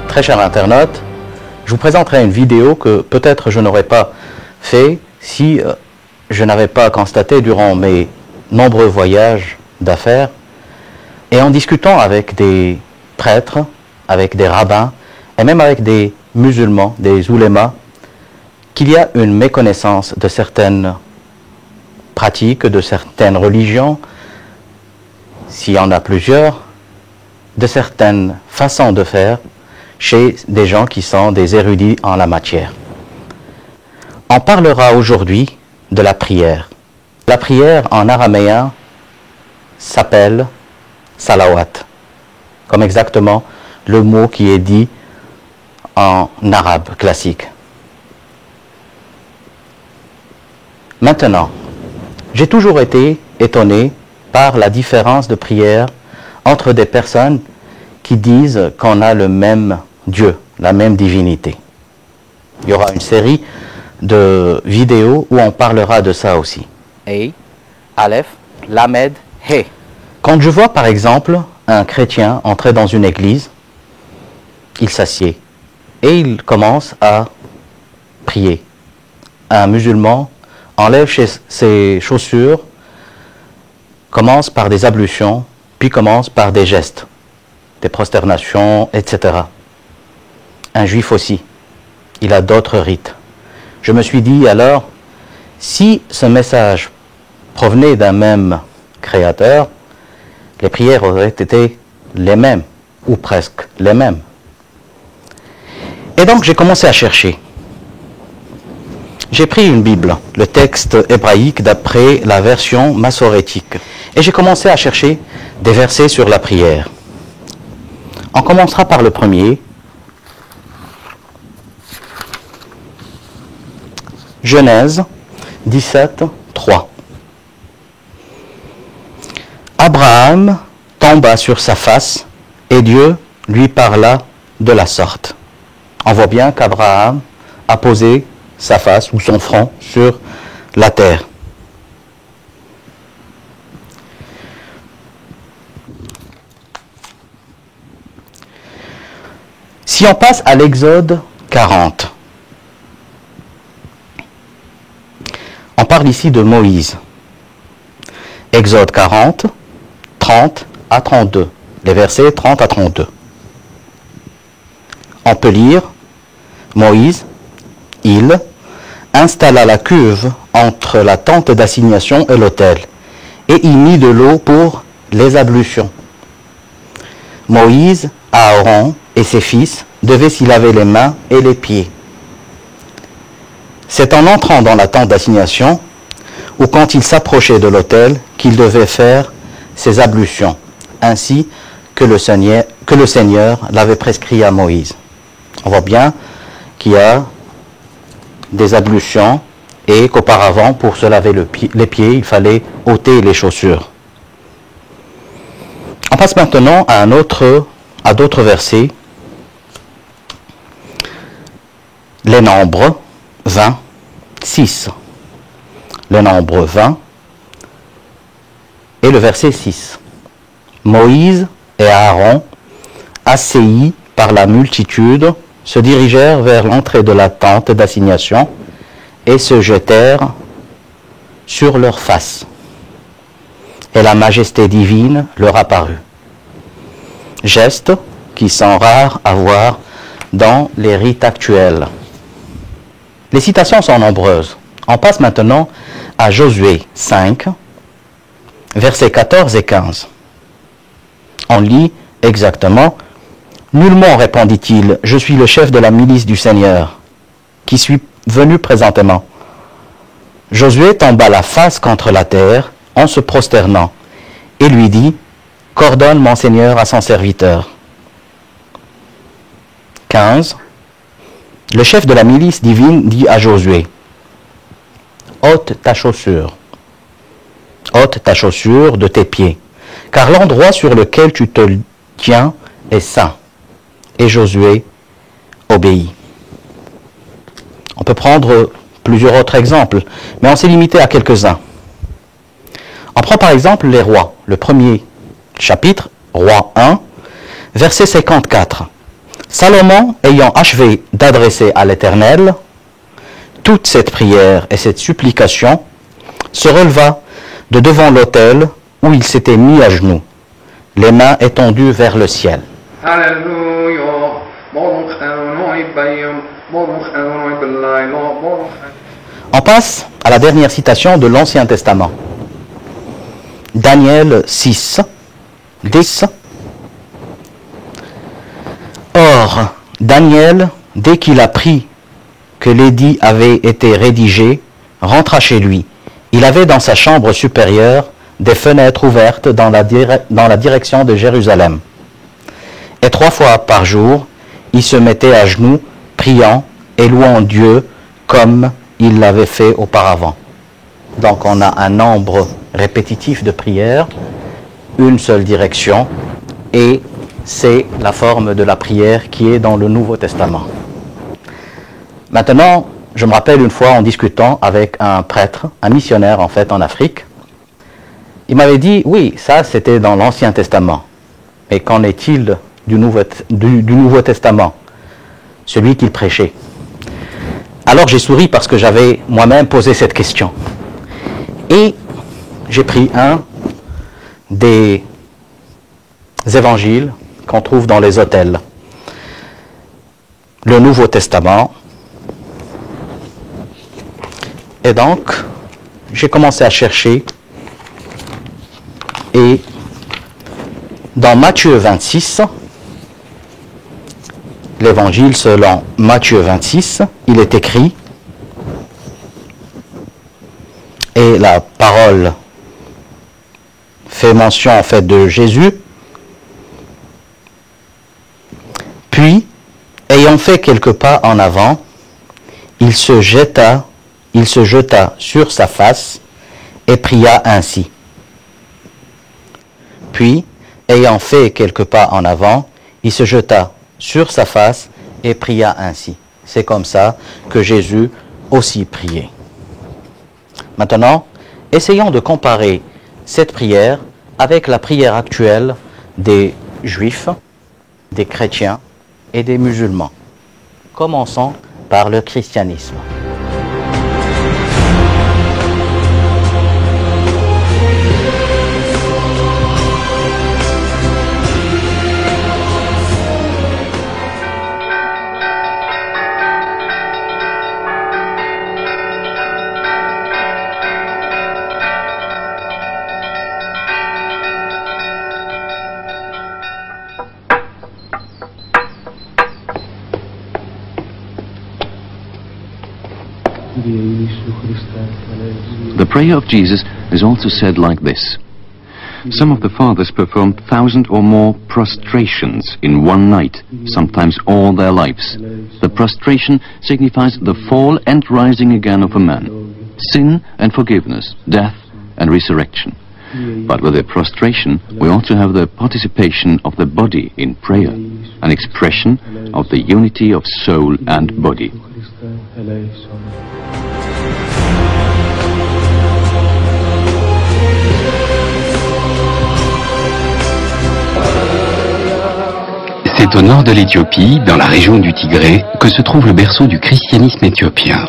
Très chers internautes, je vous présenterai une vidéo que peut-être je n'aurais pas fait si je n'avais pas constaté durant mes nombreux voyages d'affaires et en discutant avec des prêtres, avec des rabbins et même avec des musulmans, des oulémas, qu'il y a une méconnaissance de certaines pratiques, de certaines religions, s'il y en a plusieurs, de certaines façons de faire chez des gens qui sont des érudits en la matière. On parlera aujourd'hui de la prière. La prière en araméen s'appelle salawat, comme exactement le mot qui est dit en arabe classique. Maintenant, j'ai toujours été étonné par la différence de prière entre des personnes qui disent qu'on a le même Dieu, la même divinité. Il y aura une série de vidéos où on parlera de ça aussi. A, Aleph, Lamed, He. Quand je vois par exemple un chrétien entrer dans une église, il s'assied et il commence à prier. Un musulman enlève ses chaussures, commence par des ablutions, puis commence par des gestes, des prosternations, etc. Un juif aussi, il a d'autres rites. Je me suis dit alors, si ce message provenait d'un même créateur, les prières auraient été les mêmes, ou presque les mêmes. Et donc j'ai commencé à chercher. J'ai pris une Bible, le texte hébraïque d'après la version massorétique, et j'ai commencé à chercher des versets sur la prière. On commencera par le premier. Genèse 17, 3. Abraham tomba sur sa face et Dieu lui parla de la sorte. On voit bien qu'Abraham a posé sa face ou son front sur la terre. Si on passe à l'Exode 40, on parle ici de Moïse. Exode 40, 30 à 32, les versets 30 à 32. On peut lire, Moïse, il installa la cuve entre la tente d'assignation et l'autel, et y mit de l'eau pour les ablutions. Moïse, Aaron et ses fils devaient s'y laver les mains et les pieds. C'est en entrant dans la tente d'assignation ou quand il s'approchait de l'autel qu'il devait faire ses ablutions, ainsi que le Seigneur l'avait prescrit à Moïse. On voit bien qu'il y a des ablutions et qu'auparavant, pour se laver les pieds, il fallait ôter les chaussures. On passe maintenant à d'autres versets. Les nombres 20, 6. Le nombre 20 et le verset 6. Moïse et Aaron, assaillis par la multitude, se dirigèrent vers l'entrée de la tente d'assignation et se jetèrent sur leur face. Et la majesté divine leur apparut. Gestes qui sont rares à voir dans les rites actuels. Les citations sont nombreuses. On passe maintenant à Josué 5, versets 14 et 15. On lit exactement « Nullement, répondit-il, je suis le chef de la milice du Seigneur, qui suis venu présentement. » Josué tomba la face contre la terre en se prosternant, et lui dit « Qu'ordonne mon Seigneur à son serviteur. » 15. Le chef de la milice divine dit à Josué « Ôte ta chaussure de tes pieds, car l'endroit sur lequel tu te tiens est saint. » Et Josué obéit. On peut prendre plusieurs autres exemples, mais on s'est limité à quelques-uns. On prend par exemple les rois. Le premier chapitre, Roi 1, verset 54. Salomon, ayant achevé d'adresser à l'Éternel toute cette prière et cette supplication, se releva de devant l'autel où il s'était mis à genoux, les mains étendues vers le ciel. On passe à la dernière citation de l'Ancien Testament. Daniel 6, 10. Or, Daniel, dès qu'il apprit que l'édit avait été rédigé, rentra chez lui. Il avait dans sa chambre supérieure des fenêtres ouvertes dans la direction de Jérusalem. Et 3 fois par jour, il se mettait à genoux, priant et louant Dieu comme il l'avait fait auparavant. Donc on a un nombre répétitif de prières, une seule direction, et c'est la forme de la prière qui est dans le Nouveau Testament. Maintenant, je me rappelle une fois en discutant avec un prêtre, un missionnaire en fait en Afrique, il m'avait dit, oui, ça c'était dans l'Ancien Testament, mais qu'en est-il du Nouveau Testament, celui qu'il prêchait? Alors j'ai souri parce que j'avais moi-même posé cette question. Et j'ai pris un des évangiles qu'on trouve dans les autels. Le Nouveau Testament. Et donc, j'ai commencé à chercher. Et dans Matthieu 26, l'évangile selon Matthieu 26, il est écrit, et la parole fait mention en fait de Jésus. Puis, ayant fait quelques pas en avant, il se jeta sur sa face et pria ainsi. Puis, ayant fait quelques pas en avant, il se jeta sur sa face et pria ainsi. C'est comme ça que Jésus aussi priait. Maintenant, essayons de comparer cette prière avec la prière actuelle des Juifs, des chrétiens et des musulmans. Commençons par le christianisme. The prayer of Jesus is also said like this. Some of the fathers performed 1,000 or more prostrations in one night, sometimes all their lives. The prostration signifies the fall and rising again of a man, sin and forgiveness, death and resurrection. But with the prostration, we also have the participation of the body in prayer, an expression of the unity of soul and body. C'est au nord de l'Éthiopie, dans la région du Tigré, que se trouve le berceau du christianisme éthiopien.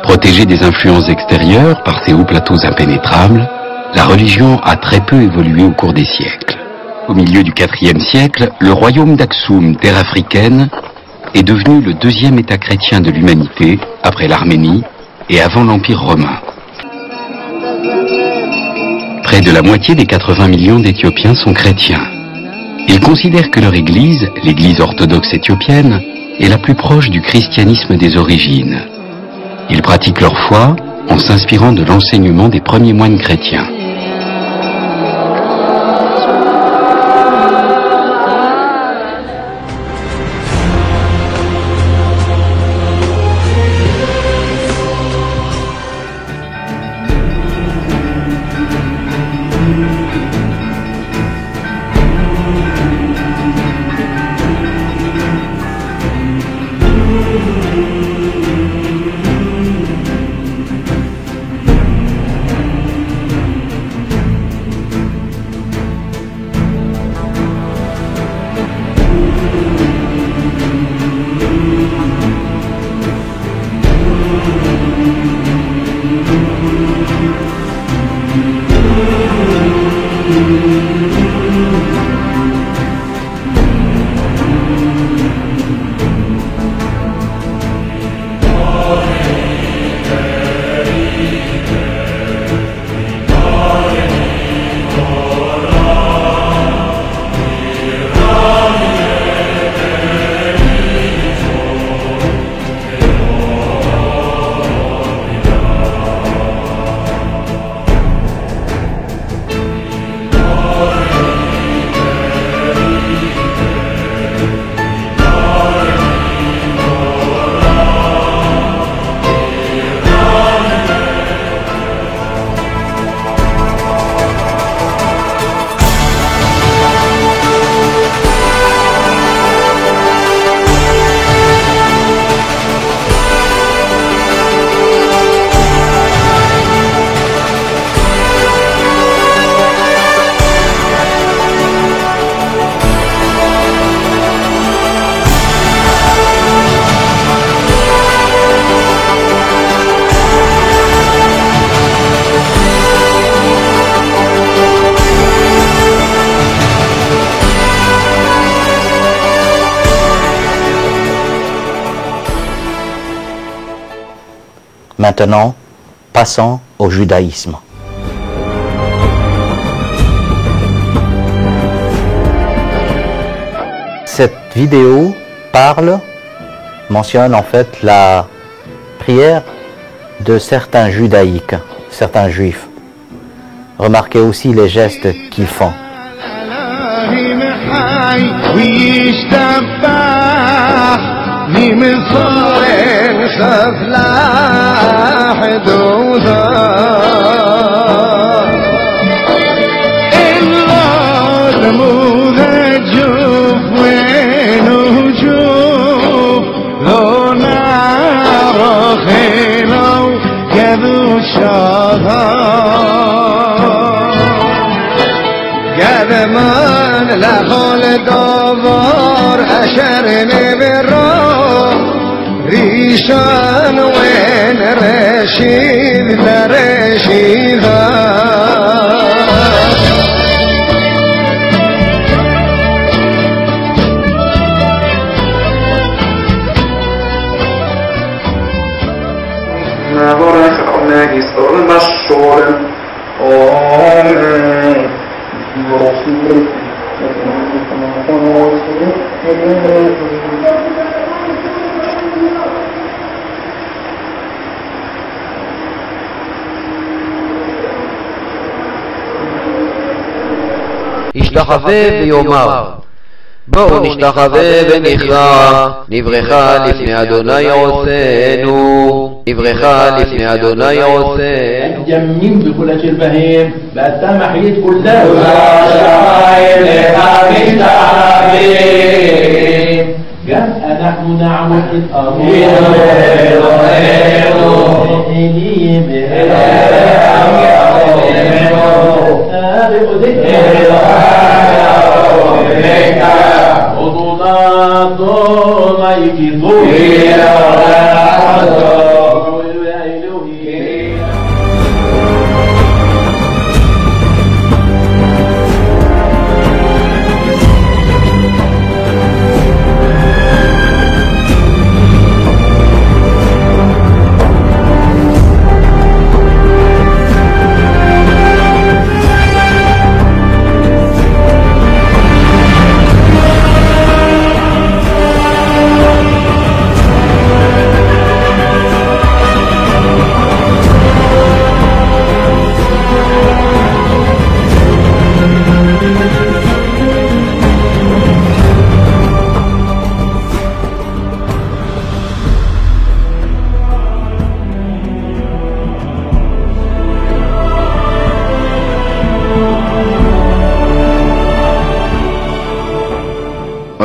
Protégée des influences extérieures par ses hauts plateaux impénétrables, la religion a très peu évolué au cours des siècles. Au milieu du IVe siècle, le royaume d'Aksum, terre africaine, est devenu le deuxième État chrétien de l'humanité, après l'Arménie et avant l'Empire romain. Près de la moitié des 80 millions d'Éthiopiens sont chrétiens. Ils considèrent que leur église, l'église orthodoxe éthiopienne, est la plus proche du christianisme des origines. Ils pratiquent leur foi en s'inspirant de l'enseignement des premiers moines chrétiens. Maintenant, passons au judaïsme. Cette vidéo mentionne en fait la prière de certains judaïques, certains juifs. Remarquez aussi les gestes qu'ils font. ישתחווה ויאמר בואו נשתחווה ונכרע נברך לפני אדוני עושנו נברך לפני אדוני עושנו جمين بكل شربهم بأتا محيط كلها جمع نحن نعبد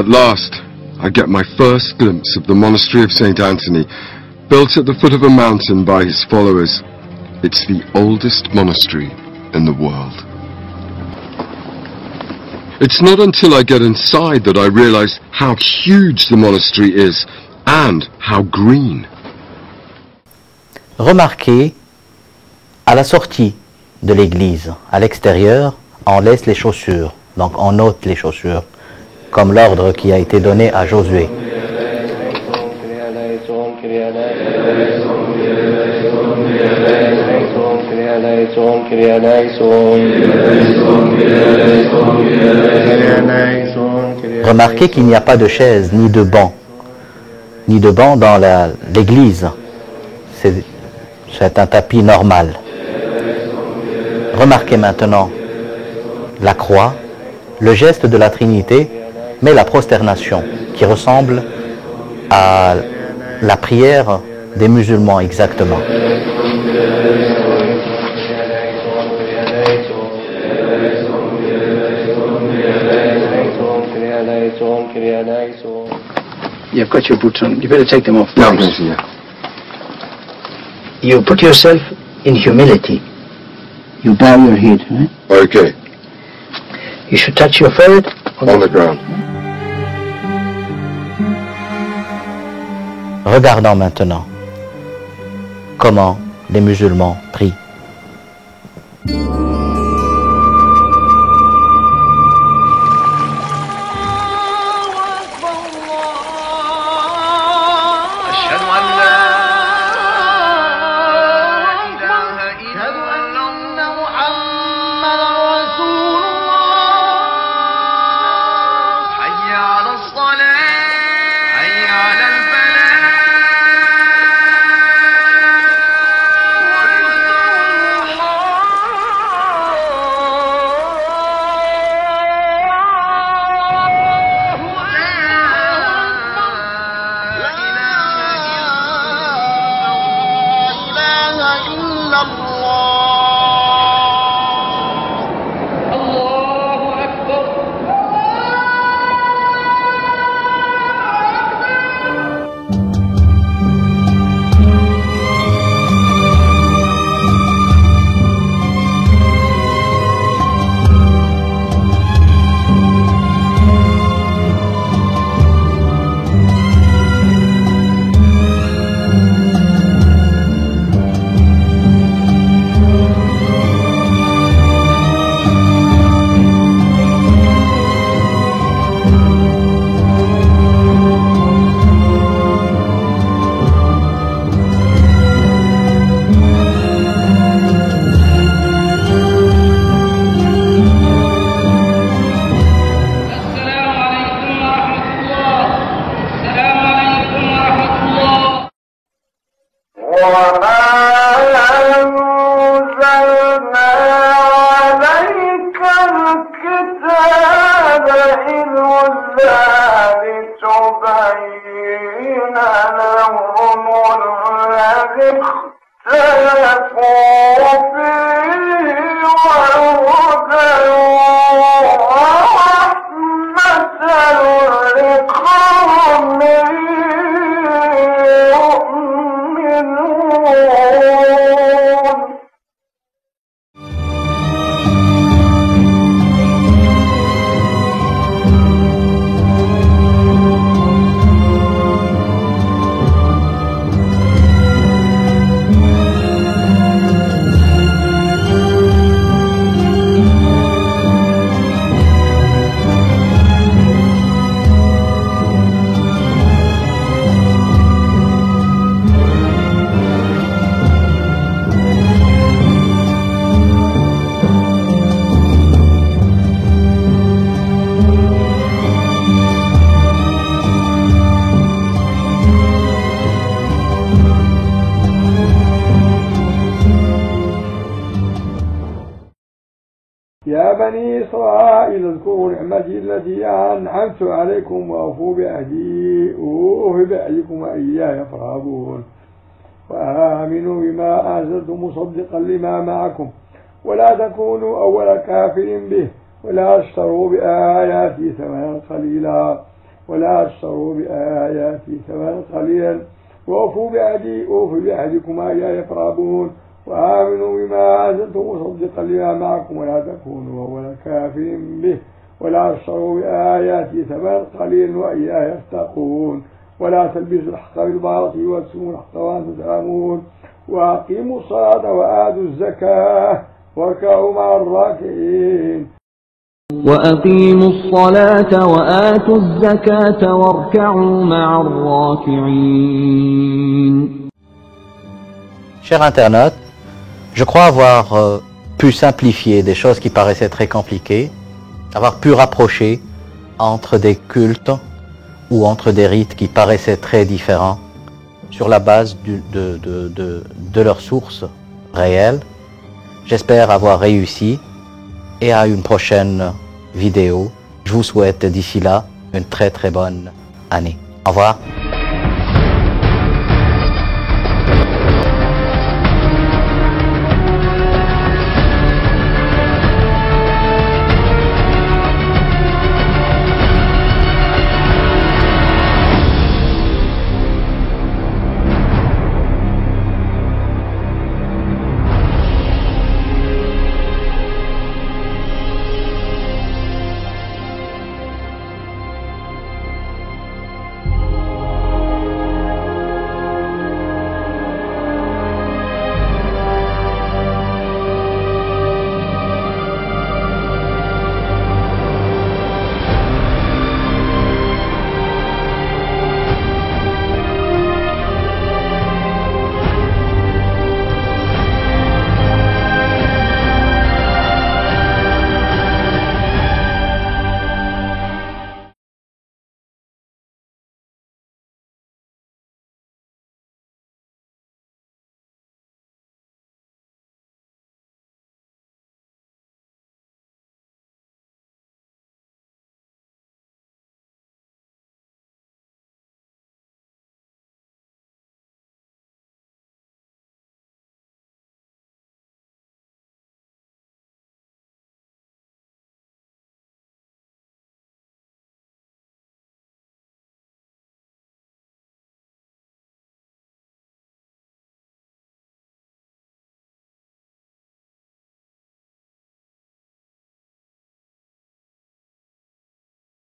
At last, I get my first glimpse of the monastery of St. Anthony, built at the foot of a mountain by his followers. It's the oldest monastery in the world. It's not until I get inside that I realize how huge the monastery is and how green. Remarquez, à la sortie de l'église, à l'extérieur, on laisse les chaussures, donc on ôte les chaussures, comme l'ordre qui a été donné à Josué. Remarquez qu'il n'y a pas de chaise ni de banc dans l'église. C'est un tapis normal. Remarquez maintenant la croix, le geste de la Trinité, mais la prosternation qui ressemble à la prière des musulmans exactement. You've got your boots on. You better take them off. No, You put yourself in humility. You bow your head. Okay, You should touch your forehead on the ground. Regardons maintenant comment les musulmans prient. إلا الله. الله أكبر. يا بني إسرائيل اذكروا نعمتي التي أنعمت عليكم وأوفوا بعهدي أوف بعهدكم وإياي فارهبون وآمنوا بما أنزلت مصدقا لما معكم ولا تكونوا أول كافر به ولا تشتروا بآياتي ثمنا قليلا وأوفوا بعهدي أوف بعهدكم وإياي فارهبون وآمنوا بما أنزلت مصدقا لما معكم ولا تكونوا أول كافر به ولا تشتروا بآياتي ثمنا قليلا وإياي فاتقون ولا تلبسوا الحق بالباطل وتكتموا الحق وأنتم تعلمون وأقيموا الصلاة وآتوا الزكاة واركعوا مع الراكعين. وأقيموا الصلاة وآتوا الزكاة واركعوا مع الراكعين. Chers internautes, je crois avoir pu simplifier des choses qui paraissaient très compliquées, avoir pu rapprocher entre des cultes ou entre des rites qui paraissaient très différents sur la base de leurs sources réelles. J'espère avoir réussi et à une prochaine vidéo. Je vous souhaite d'ici là une très très bonne année. Au revoir.